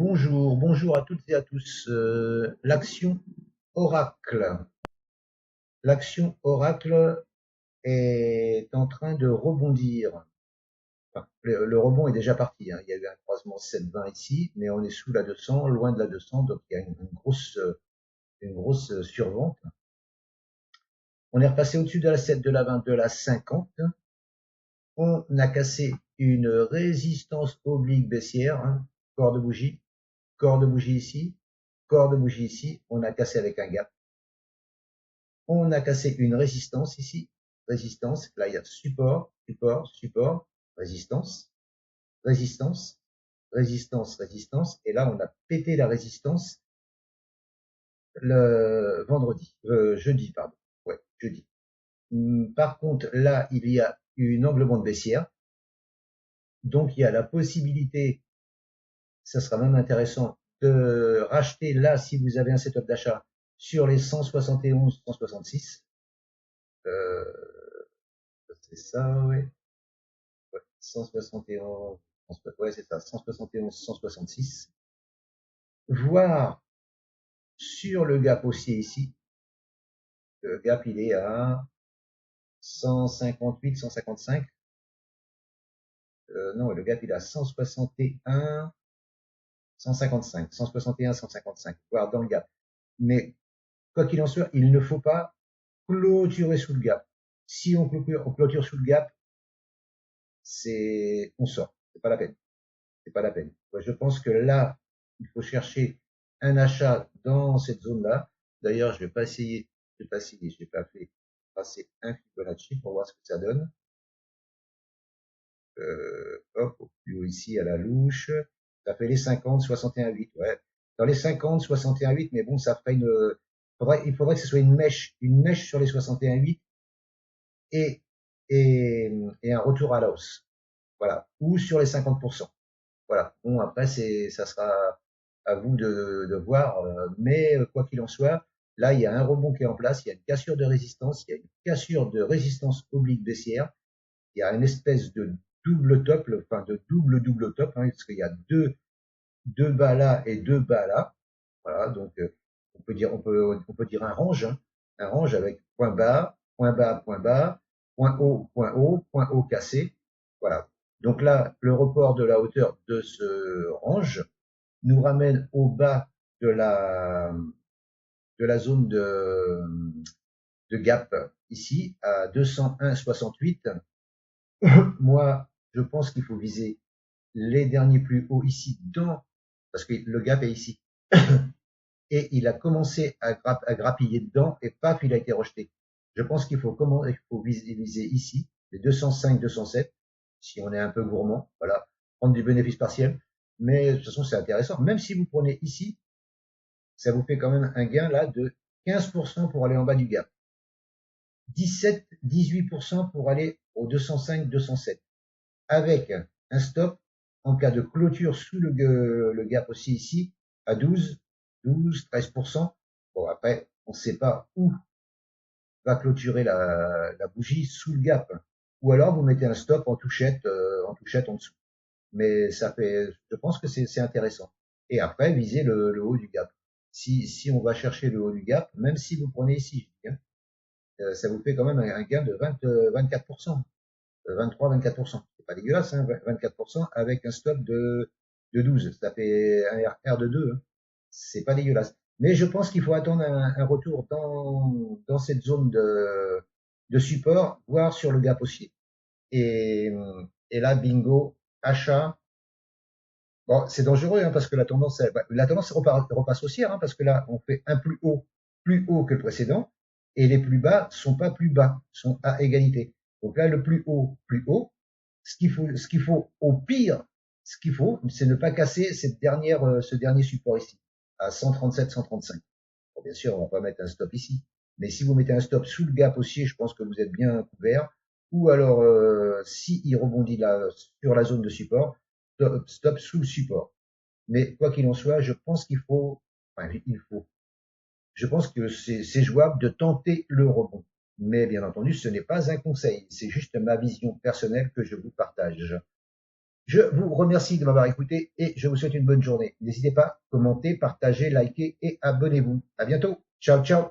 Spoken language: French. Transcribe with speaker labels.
Speaker 1: Bonjour, bonjour à toutes et à tous. L'action Oracle. L'action Oracle est en train de rebondir. Enfin, le rebond est déjà parti, hein. Il y a eu un croisement 7,20 ici, mais on est sous la 200, loin de la 200, donc il y a une grosse survente. On est repassé au-dessus de la 7, de la 20, de la 50. On a cassé une résistance oblique baissière, hein, corps de bougie ici, corps de bougie ici. On a cassé avec un gap. On a cassé une résistance ici, résistance, là il y a support, support, support, résistance, résistance, résistance, résistance, et là on a pété la résistance le vendredi, jeudi, pardon, ouais, jeudi. Par contre, là il y a une angle monte baissière, donc il y a la possibilité, ça sera même intéressant, de racheter là si vous avez un setup d'achat sur les 171, 166, c'est ça, ouais. 171, ouais, c'est ça, 171, 166, voire sur le gap haussier ici. Le gap, il est à 158, 155. Non, le gap, il est à 161, 155, 161, 155, voire dans le gap. Mais, quoi qu'il en soit, il ne faut pas clôturer sous le gap. Si on clôture sous le gap, on sort. C'est pas la peine. C'est pas la peine. Ouais, je pense que là, il faut chercher un achat dans cette zone-là. D'ailleurs, je vais pas essayer, je vais pas fait passer un Fibonacci pour voir ce que ça donne. Hop, au plus haut ici à la louche, ça fait les 50, 61,8. Ouais, dans les 50, 61,8, mais bon, ça ferait il faudrait que ce soit une mèche sur les 61,8 et et un retour à la hausse. Voilà, ou sur les 50%. Voilà. Bon, après, ça sera à vous de voir, mais quoi qu'il en soit, là, il y a un rebond qui est en place, il y a une cassure de résistance, il y a une cassure de résistance oblique baissière, il y a une espèce de double top, enfin de double top, hein, parce qu'il y a deux bas là et deux bas là. Voilà, donc on peut dire un range, hein, un range avec point bas, point bas, point bas, point haut, point haut, point haut cassé. Voilà. Donc là, le report de la hauteur de ce range nous ramène au bas de la zone de gap ici à 201,68. Moi, je pense qu'il faut viser les derniers plus hauts ici parce que le gap est ici. Et il a commencé à grappiller dedans et paf, il a été rejeté. Je pense qu'il faut viser ici les 205, 207 si on est un peu gourmand, voilà, prendre du bénéfice partiel. Mais de toute façon, c'est intéressant. Même si vous prenez ici, ça vous fait quand même un gain là de 15% pour aller en bas du gap. 17, 18% pour aller au 205, 207. Avec un stop en cas de clôture sous le gap aussi ici à 12, 12, 13%. Bon, après, on ne sait pas où va clôturer la bougie sous le gap. Ou alors, vous mettez un stop en touchette en dessous. Mais je pense que c'est intéressant. Et après, visez le haut du gap. Si on va chercher le haut du gap, même si vous prenez ici, hein, ça vous fait quand même un gain de 24%, 23, 24%. C'est pas dégueulasse, hein, 24% avec un stop de 12. Ça fait un R de 2. Hein. C'est pas dégueulasse. Mais je pense qu'il faut attendre un retour dans cette zone de support, voire sur le gap haussier. Et, et là, bingo, achat. Bon, c'est dangereux hein, parce que la tendance repasse haussière, hein, parce que là, on fait un plus haut que le précédent, et les plus bas sont pas plus bas, sont à égalité. Donc là, le plus haut. Ce qu'il faut au pire, c'est ne pas casser ce dernier support ici, à 137, 135. Bon, bien sûr, on va pas mettre un stop ici, mais si vous mettez un stop sous le gap haussier, je pense que vous êtes bien couvert. Ou alors, si il rebondit là sur la zone de support, stop sous le support. Mais quoi qu'il en soit, je pense je pense que c'est jouable de tenter le rebond. Mais bien entendu, ce n'est pas un conseil, c'est juste ma vision personnelle que je vous partage. Je vous remercie de m'avoir écouté et je vous souhaite une bonne journée. N'hésitez pas, commentez, partagez, likez et abonnez-vous. À bientôt. Ciao, ciao.